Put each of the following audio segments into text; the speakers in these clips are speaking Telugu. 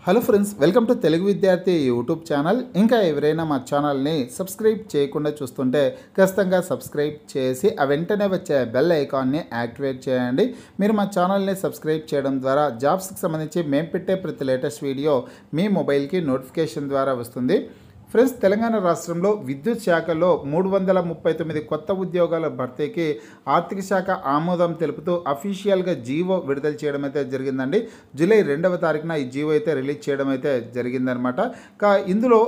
Hello friends, welcome to Telugu విద్యార్థి యూట్యూబ్ ఛానల్. ఇంకా ఎవరైనా మా ఛానల్ని సబ్స్క్రైబ్ చేయకుండా చూస్తుంటే ఖచ్చితంగా సబ్స్క్రైబ్ చేసి ఆ వెంటనే వచ్చే బెల్ ఐకాన్ని యాక్టివేట్ చేయండి. మీరు మా ఛానల్ని సబ్స్క్రైబ్ చేయడం ద్వారా జాబ్స్కి సంబంధించి మేము పెట్టే ప్రతి లేటెస్ట్ వీడియో మీ మొబైల్కి నోటిఫికేషన్ ద్వారా వస్తుంది. ఫ్రెండ్స్, తెలంగాణ రాష్ట్రంలో విద్యుత్ శాఖలో 339 కొత్త ఉద్యోగాల భర్తీకి ఆర్థిక శాఖ ఆమోదం తెలుపుతూ అఫీషియల్గా జీవో విడుదల చేయడం అయితే జరిగిందండి. జూలై 2వ తారీఖున ఈ జీవో అయితే రిలీజ్ చేయడం అయితే జరిగిందనమాట. ఇందులో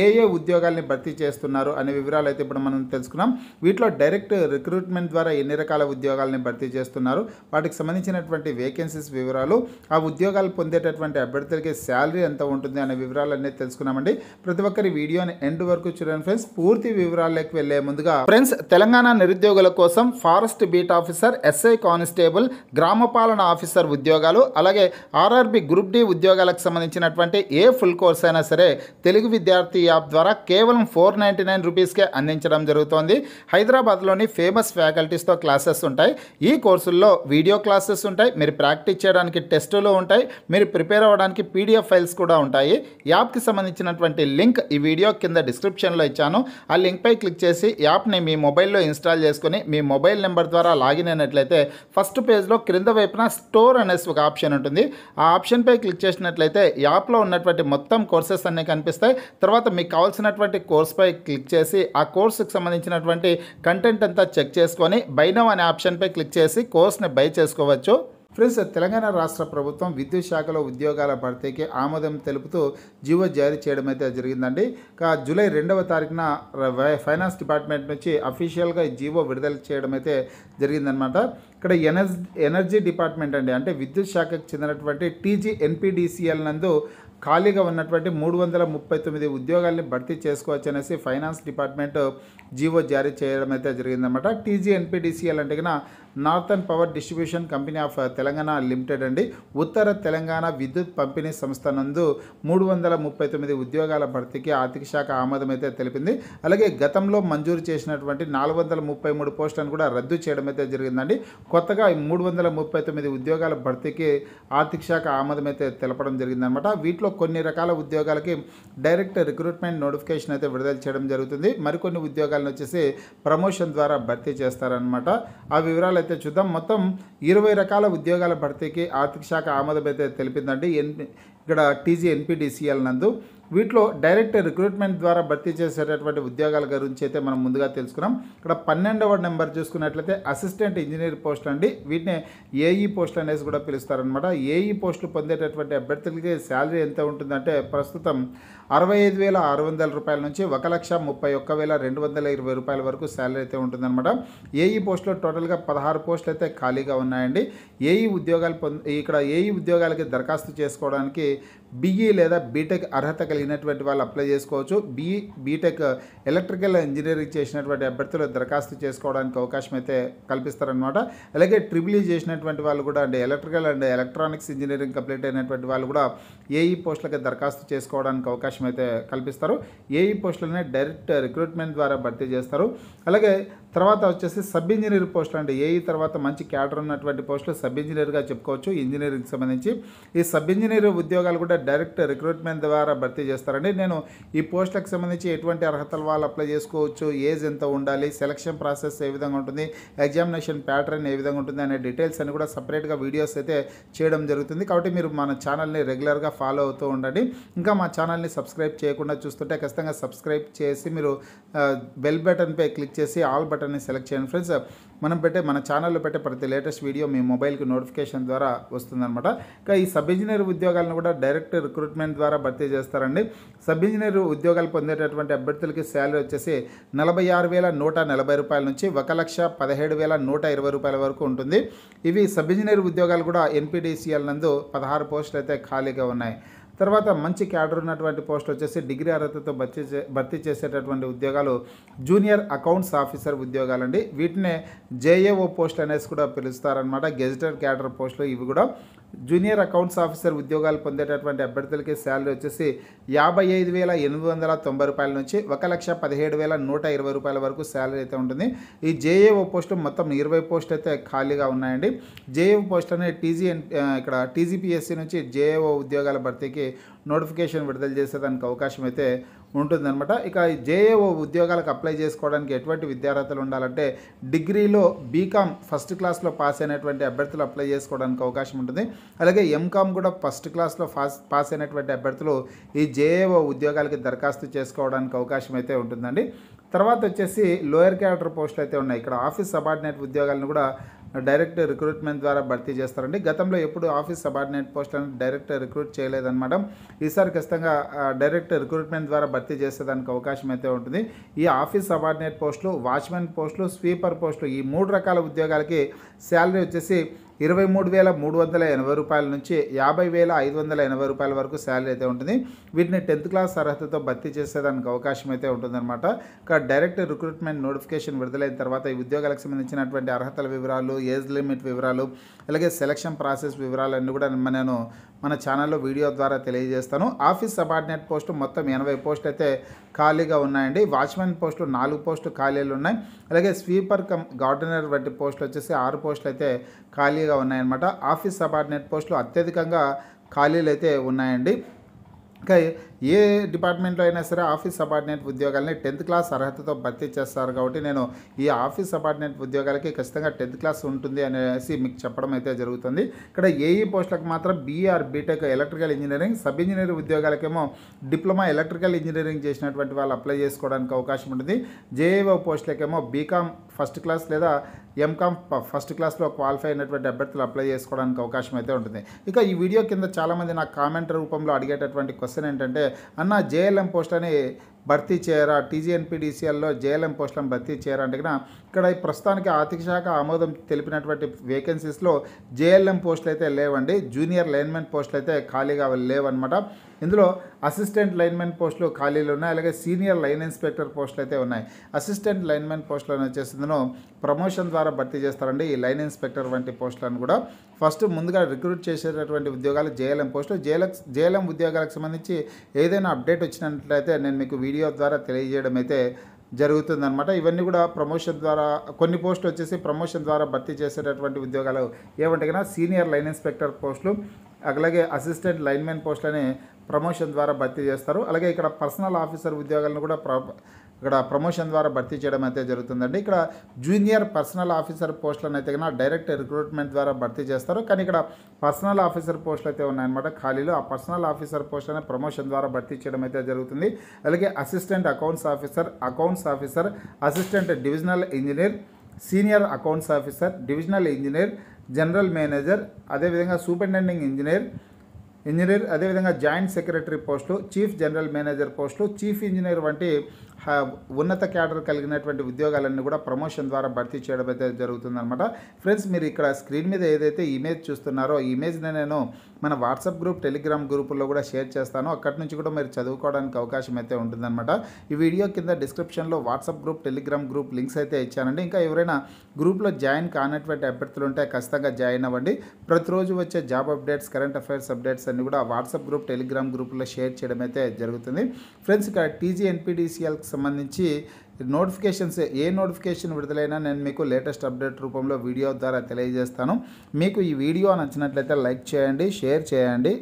ఏ ఉద్యోగాల్ని భర్తీ చేస్తున్నారు అనే వివరాలు అయితే ఇప్పుడు మనం తెలుసుకున్నాం. వీటిలో డైరెక్ట్ రిక్రూట్మెంట్ ద్వారా ఎన్ని రకాల ఉద్యోగాలని భర్తీ చేస్తున్నారు, వాటికి సంబంధించినటువంటి వేకెన్సీస్ వివరాలు, ఆ ఉద్యోగాలు పొందేటటువంటి అభ్యర్థులకి శాలరీ ఎంత ఉంటుంది అనే వివరాలు అన్నీ తెలుసుకున్నామండి. ప్రతి ఒక్కరి వీడియోని ఎండ్ వరకు చూడండి ఫ్రెండ్స్. పూర్తి వివరాల్లోకి వెళ్లే ముందుగా ఫ్రెండ్స్, తెలంగాణ నిరుద్యోగుల కోసం forest beat officer, SI constable, గ్రామ పాలన ఆఫీసర్ ఉద్యోగాలు, అలాగే ఆర్ఆర్బి గ్రూప్ డి ఉద్యోగాలకు సంబంధించినటువంటి ఏ ఫుల్ కోర్స్ అయినా సరే తెలుగు విద్యార్థి యాప్ ద్వారా కేవలం 499 రూపీస్కే అందించడం జరుగుతోంది. హైదరాబాద్లోని ఫేమస్ ఫ్యాకల్టీస్తో క్లాసెస్ ఉంటాయి. ఈ కోర్సుల్లో వీడియో క్లాసెస్ ఉంటాయి, మీరు ప్రాక్టీస్ చేయడానికి టెస్టులు ఉంటాయి, మీరు ప్రిపేర్ అవ్వడానికి పీడిఎఫ్ ఫైల్స్ కూడా ఉంటాయి. యాప్కి సంబంధించినటువంటి లింక్ ఈ వీడియో కింద డిస్క్రిప్షన్లో ఇచ్చాను. ఆ లింక్పై క్లిక్ చేసి యాప్ని మీ మొబైల్లో ఇన్స్టాల్ చేసుకుని మీ మొబైల్ నెంబర్ ద్వారా లాగిన్ అయినట్లయితే ఫస్ట్ పేజ్లో క్రింద వైపున స్టోర్ అనేసి ఒక ఆప్షన్ ఉంటుంది. ఆ ఆప్షన్పై క్లిక్ చేసినట్లయితే యాప్లో ఉన్నటువంటి మొత్తం కోర్సెస్ అన్నీ కనిపిస్తాయి. తర్వాత మీకు కావాల్సినటువంటి కోర్స్పై క్లిక్ చేసి ఆ కోర్సుకు సంబంధించినటువంటి కంటెంట్ అంతా చెక్ చేసుకొని బై నౌ అనే ఆప్షన్పై క్లిక్ చేసి కోర్స్ని బై చేసుకోవచ్చు. ఫ్రెండ్స్, తెలంగాణ రాష్ట్ర ప్రభుత్వం విద్యుత్ శాఖలో ఉద్యోగాల భర్తీకి ఆమోదం తెలుపుతూ జీవో జారీ చేయడం అయితే జరిగిందండి. జూలై 2వ తారీఖున ఫైనాన్స్ డిపార్ట్మెంట్ నుంచి అఫీషియల్గా జీవో విడుదల చేయడం అయితే జరిగిందనమాట. ఇక్కడ ఎనర్జీ డిపార్ట్మెంట్ అండి, అంటే విద్యుత్ శాఖకు చెందినటువంటి TGNPDCL నందు ఖాళీగా ఉన్నటువంటి 339 ఉద్యోగాల్ని భర్తీ చేసుకోవచ్చు అనేసి ఫైనాన్స్ డిపార్ట్మెంట్ జీవో జారీ చేయడం అయితే జరిగిందన్నమాట. TGNPDCL అంటే కన్నా northern power distribution company of Telangana limited అండి. ఉత్తర తెలంగాణ విద్యుత్ పంపిణీ సంస్థ నందు 339 ఉద్యోగాల భర్తీకి ఆర్థిక శాఖ ఆమోదం అయితే తెలిపింది. అలాగే గతంలో మంజూరు చేసినటువంటి 433 పోస్టులను కూడా రద్దు చేయడం అయితే జరిగిందండి. కొత్తగా 339 ఉద్యోగాల భర్తీకి ఆర్థిక శాఖ ఆమోదం అయితే తెలపడం జరిగిందనమాట. వీటిలో కొన్ని రకాల ఉద్యోగాలకి డైరెక్ట్ రిక్రూట్మెంట్ నోటిఫికేషన్ అయితే విడుదల చేయడం జరుగుతుంది. మరికొన్ని ఉద్యోగాలను వచ్చేసి ప్రమోషన్ ద్వారా భర్తీ చేస్తారనమాట. ఆ వివరాలు అయితే చూద్దాం. మొత్తం 20 రకాల ఉద్యోగాల భర్తీకి ఆర్థిక శాఖ ఆమోదం అయితే తెలిపిందండి ఇక్కడ TGNPDCL నందు. వీటిలో డైరెక్ట్ రిక్రూట్మెంట్ ద్వారా భర్తీ చేసేటటువంటి ఉద్యోగాల గురించి అయితే మనం ముందుగా తెలుసుకున్నాం. ఇక్కడ 12వ నెంబర్ చూసుకున్నట్లయితే అసిస్టెంట్ ఇంజనీర్ పోస్టులు అండి. వీటిని AE పోస్టులు అనేసి కూడా పిలుస్తారనమాట. AE పోస్టులు పొందేటటువంటి అభ్యర్థులకి శాలరీ ఎంత ఉంటుందంటే ప్రస్తుతం 65,600 రూపాయల నుంచి 1,31,220 రూపాయల వరకు శాలరీ అయితే ఉంటుందన్నమాట. AE పోస్టులో టోటల్గా 16 పోస్టులు అయితే ఖాళీగా ఉన్నాయండి. AE ఉద్యోగాలు ఇక్కడ AE ఉద్యోగాలకి దరఖాస్తు చేసుకోవడానికి BE లేదా బీటెక్ అర్హత కలిగినటువంటి వాళ్ళు అప్లై చేసుకోవచ్చు. బీటెక్ ఎలక్ట్రికల్ ఇంజనీరింగ్ చేసినటువంటి అభ్యర్థులు దరఖాస్తు చేసుకోవడానికి అవకాశం అయితే కల్పిస్తారనమాట. అలాగే EEE చేసినటువంటి వాళ్ళు కూడా అంటే electrical and electronics engineering complete అయినటువంటి వాళ్ళు కూడా AE పోస్టులకి దరఖాస్తు చేసుకోవడానికి అవకాశం అయితే కల్పిస్తారు. AE పోస్టులనే డైరెక్ట్ రిక్రూట్మెంట్ ద్వారా భర్తీ చేస్తారు. అలాగే తర్వాత వచ్చేసి సబ్ ఇంజనీర్ పోస్టులు అంటే AE తర్వాత మంచి క్యాడర్ ఉన్నటువంటి పోస్టులు సబ్ ఇంజనీర్గా చెప్పుకోవచ్చు ఇంజనీరింగ్కి సంబంధించి. ఈ సబ్ ఇంజనీర్ ఉద్యోగాలు కూడా డైరెక్ట్ రిక్రూట్మెంట్ ద్వారా భర్తీ చేస్తారండి. నేను ఈ పోస్టులకు సంబంధించి ఎటువంటి అర్హతలు వాళ్ళు అప్లై చేసుకోవచ్చు, ఏజ్ ఎంత ఉండాలి, సెలక్షన్ ప్రాసెస్ ఏ విధంగా ఉంటుంది, ఎగ్జామినేషన్ ప్యాటర్న్ ఏ విధంగా ఉంటుంది అనే డీటెయిల్స్ అన్ని కూడా సపరేట్గా వీడియోస్ అయితే చేయడం జరుగుతుంది. కాబట్టి మీరు మన ఛానల్ని రెగ్యులర్గా ఫాలో అవుతూ ఉండండి. ఇంకా మా ఛానల్ని సబ్స్క్రైబ్ చేయకుండా చూస్తుంటే ఖచ్చితంగా సబ్స్క్రైబ్ చేసి మీరు బెల్ బటన్పై క్లిక్ చేసి ఆల్ బటన్ని సెలెక్ట్ చేయండి ఫ్రెండ్స్. మన ఛానల్లో పెట్టే ప్రతి లేటెస్ట్ వీడియో మీ మొబైల్కి నోటిఫికేషన్ ద్వారా వస్తుందన్నమాట. ఇంకా ఈ సబ్ ఇంజనీర్ ఉద్యోగాలను కూడా డైరెక్ట్ రిక్రూట్మెంట్ ద్వారా భర్తీ చేస్తారండి. సబ్ ఇంజనీర్ ఉద్యోగాలు పొందేటటువంటి అభ్యర్థులకి శాలరీ వచ్చేసి 46,140 రూపాయల నుంచి 1,17,120 రూపాయల వరకు ఉంటుంది. ఇవి సబ్ ఇంజనీర్ ఉద్యోగాలు కూడా NPDCL నందు 16 పోస్టులు అయితే ఖాళీగా ఉన్నాయి. తర్వాత మంచి క్యాడర్ ఉన్నటువంటి పోస్ట్ వచ్చేసి డిగ్రీ అర్హతతో భర్తీ చేసేటటువంటి ఉద్యోగాలు జూనియర్ అకౌంట్స్ ఆఫీసర్ ఉద్యోగాలండి. వీటినే JAO పోస్ట్ అనేసి కూడా పిలుస్తారనమాట. గెజిటెడ్ క్యాడర్ పోస్టులు ఇవి కూడా. జూనియర్ అకౌంట్స్ ఆఫీసర్ ఉద్యోగాలు పొందేటటువంటి అభ్యర్థులకి శాలరీ వచ్చేసి 55,890 రూపాయల నుంచి 1,17,120 రూపాయల వరకు శాలరీ అయితే ఉంటుంది. ఈ JAO పోస్టులు మొత్తం 20 పోస్టులు అయితే ఖాళీగా ఉన్నాయండి. JAO పోస్ట్ అనేది TGPSC నుంచి JAO ఉద్యోగాల భర్తీకి నోటిఫికేషన్ విడుదల చేసేదానికి అవకాశం అయితే ఉంటుందన్నమాట. ఇక జేఏఓ ఉద్యోగాలకు అప్లై చేసుకోవడానికి ఎటువంటి విద్యార్హతలు ఉండాలంటే డిగ్రీలో బీకామ్ ఫస్ట్ క్లాస్లో పాస్ అయినటువంటి అభ్యర్థులు అప్లై చేసుకోవడానికి అవకాశం ఉంటుంది. అలాగే ఎంకామ్ కూడా ఫస్ట్ క్లాస్లో పాస్ అయినటువంటి అభ్యర్థులు ఈ జేఏఓ ఉద్యోగాలకి దరఖాస్తు చేసుకోవడానికి అవకాశం అయితే ఉంటుందండి. తర్వాత వచ్చేసి లోయర్ క్యాడర్ పోస్టులు అయితే ఉన్నాయి. ఇక్కడ ఆఫీస్ సబార్డినేట్ ఉద్యోగాలను కూడా డైరెక్ట్ రిక్రూట్మెంట్ ద్వారా భర్తీ చేస్తారండి. గతంలో ఎప్పుడు ఆఫీస్ సబార్డినేట్ పోస్టులను డైరెక్ట్ రిక్రూట్ చేయలేదన్నమాట. ఈసారి ఖచ్చితంగా డైరెక్ట్ రిక్రూట్మెంట్ ద్వారా భర్తీ చేసేదానికి అవకాశం అయితే ఉంటుంది. ఈ ఆఫీస్ సబార్డినేట్ పోస్టులు, వాచ్మెన్ పోస్టులు, స్వీపర్ పోస్టులు ఈ 3 రకాల ఉద్యోగాలకి శాలరీ వచ్చేసి 23,380 రూపాయల నుంచి 50,580 రూపాయల వరకు శాలరీ అయితే ఉంటుంది. వీటిని 10th క్లాస్ అర్హతతో భర్తీ చేసేదానికి అవకాశం అయితే ఉంటుందన్నమాట. ఇక డైరెక్ట్ రిక్రూట్మెంట్ నోటిఫికేషన్ విడుదలైన తర్వాత ఈ ఉద్యోగాలకు సంబంధించినటువంటి అర్హతల వివరాలు, ఏజ్ లిమిట్ వివరాలు, అలాగే సెలక్షన్ ప్రాసెస్ వివరాలు అన్నీ కూడా నేను మన ఛానల్లో వీడియో ద్వారా తెలియజేస్తాను. ఆఫీస్ సబార్డినేట్ పోస్టు మొత్తం 80 పోస్టులు అయితే ఖాళీగా ఉన్నాయండి. వాచ్మెన్ పోస్టులు 4 పోస్టులు ఖాళీలు ఉన్నాయి. అలాగే స్వీపర్ కమ్ గార్డెనర్ వంటి పోస్టులు వచ్చేసి 6 పోస్టులు అయితే ఖాళీగా ఉన్నాయన్నమాట. ఆఫీస్ సబార్డినేట్ పోస్టులు అత్యధికంగా ఖాళీలు అయితే ఉన్నాయండి. ఇంకా ఏ డిపార్ట్మెంట్లో అయినా సరే ఆఫీస్ సబార్డినేట్ ఉద్యోగాలని 10th క్లాస్ అర్హతతో భర్తీ చేస్తారు కాబట్టి నేను ఈ ఆఫీస్ సబార్డినేట్ ఉద్యోగాలకి ఖచ్చితంగా 10th క్లాస్ ఉంటుంది అనేసి మీకు చెప్పడం అయితే జరుగుతుంది. ఇక్కడ ఏఈ పోస్టులకు మాత్రం BR BTech electrical engineering, sub engineer ఉద్యోగాలకేమో డిప్లొమా ఎలక్ట్రికల్ ఇంజనీరింగ్ చేసినటువంటి వాళ్ళు అప్లై చేసుకోవడానికి అవకాశం ఉంటుంది. జేఏఓ పోస్టులకేమో బీకామ్ ఫస్ట్ క్లాస్ లేదా ఎంకామ్ ఫస్ట్ క్లాస్లో క్వాలిఫై అయినటువంటి అభ్యర్థులు అప్లై చేసుకోవడానికి అవకాశం అయితే ఉంటుంది. ఇక ఈ వీడియో కింద చాలామంది నాకు కామెంట్ రూపంలో అడిగేటటువంటి క్వశ్చన్ ఏంటంటే, అన్న జేఎల్ఎం పోస్టులని భర్తీ చేయరా, టీజీఎన్పీడీసీఎల్లో జేఎల్ఎం పోస్టులను భర్తీ చేయరా అంటే ఇక్కడ ప్రస్తుతానికి ఆర్థిక శాఖ ఆమోదం తెలిపినటువంటి వేకెన్సీస్లో జేఎల్ఎం పోస్టులు అయితే లేవండి. జూనియర్ లైన్మెన్ పోస్టులు అయితే ఖాళీగా లేవన్నమాట. ఇందులో అసిస్టెంట్ లైన్మెన్ పోస్టులు ఖాళీలు ఉన్నాయి. అలాగే సీనియర్ లైన్ ఇన్స్పెక్టర్ పోస్టులు అయితే ఉన్నాయి. అసిస్టెంట్ లైన్మెన్ పోస్టులను వచ్చేసిందను ప్రమోషన్ ద్వారా భర్తీ చేస్తారండి. ఈ లైన్ ఇన్స్పెక్టర్ వంటి పోస్టులను కూడా ఫస్ట్ ముందుగా రిక్రూట్ చేసేటటువంటి ఉద్యోగాలు జేఎల్ఎం పోస్టులు. జేఎల్ఎం ఉద్యోగాలకు సంబంధించి ఏదైనా అప్డేట్ వచ్చినట్లయితే నేను మీకు వీడియో ద్వారా తెలియజేయడం అయితే జరుగుతుందన్నమాట. ఇవన్నీ కూడా ప్రమోషన్ ద్వారా, కొన్ని పోస్టులు వచ్చేసి ప్రమోషన్ ద్వారా భర్తీ చేసేటటువంటి ఉద్యోగాలు ఏమంటే కన్నా సీనియర్ లైన్ ఇన్స్పెక్టర్ పోస్టులు, అలాగే అసిస్టెంట్ లైన్మెన్ పోస్టులని ప్రమోషన్ ద్వారా భర్తీ చేస్తారు. అలాగే ఇక్కడ పర్సనల్ ఆఫీసర్ ఉద్యోగాలను కూడా ఇక్కడ ప్రమోషన్ ద్వారా భర్తీ చేయడం అయితే జరుగుతుందండి. ఇక్కడ జూనియర్ పర్సనల్ ఆఫీసర్ పోస్టులను అయితే కన్నా డైరెక్ట్ రిక్రూట్మెంట్ ద్వారా భర్తీ చేస్తారు. కానీ ఇక్కడ పర్సనల్ ఆఫీసర్ పోస్టులు అయితే ఉన్నాయన్నమాట ఖాళీలు. ఆ పర్సనల్ ఆఫీసర్ పోస్టులను ప్రమోషన్ ద్వారా భర్తీ చేయడం అయితే జరుగుతుంది. అలాగే assistant accounts officer, assistant divisional engineer, senior accounts officer, divisional engineer, general manager, అదేవిధంగా సూపరింటెండింగ్ ఇంజనీర్, అదేవిధంగా జాయింట్ సెక్రటరీ పోస్టులు, చీఫ్ జనరల్ మేనేజర్ పోస్టులు, చీఫ్ ఇంజనీర్ వంటి ఉన్నత క్యాడర్ కలిగినటువంటి ఉద్యోగాలన్నీ కూడా ప్రమోషన్ ద్వారా భర్తీ చేయడం అయితే జరుగుతుందన్నమాట. ఫ్రెండ్స్, మీరు ఇక్కడ స్క్రీన్ మీద ఏదైతే ఇమేజ్ చూస్తున్నారో ఈ ఇమేజ్ని నేను మన వాట్సాప్ గ్రూప్, టెలిగ్రామ్ గ్రూపుల్లో కూడా షేర్ చేస్తాను. అక్కడి నుంచి కూడా మీరు చదువుకోవడానికి అవకాశం అయితే ఉంటుందన్నమాట. ఈ వీడియో కింద డిస్క్రిప్షన్లో WhatsApp group, Telegram group links అయితే ఇచ్చానండి. ఇంకా ఎవరైనా గ్రూప్లో జాయిన్ కానటువంటి అభ్యర్థులు ఉంటే ఖచ్చితంగా జాయిన్ అవ్వండి. ప్రతిరోజు వచ్చే job updates, current affairs updates అన్ని కూడా వాట్సాప్ గ్రూప్, టెలిగ్రామ్ గ్రూపుల్లో షేర్ చేయడం అయితే జరుగుతుంది. ఫ్రెండ్స్, ఇక్కడ టీజీఎన్పీడీసీఎల్కి సంబంధించి నోటిఫికేషన్స్, ఏ నోటిఫికేషన్ విడుదలైనా నేను మీకు లేటెస్ట్ అప్డేట్ రూపంలో వీడియో ద్వారా తెలియజేస్తాను. మీకు ఈ వీడియో నచ్చినట్లయితే లైక్ చేయండి, షేర్ చేయండి.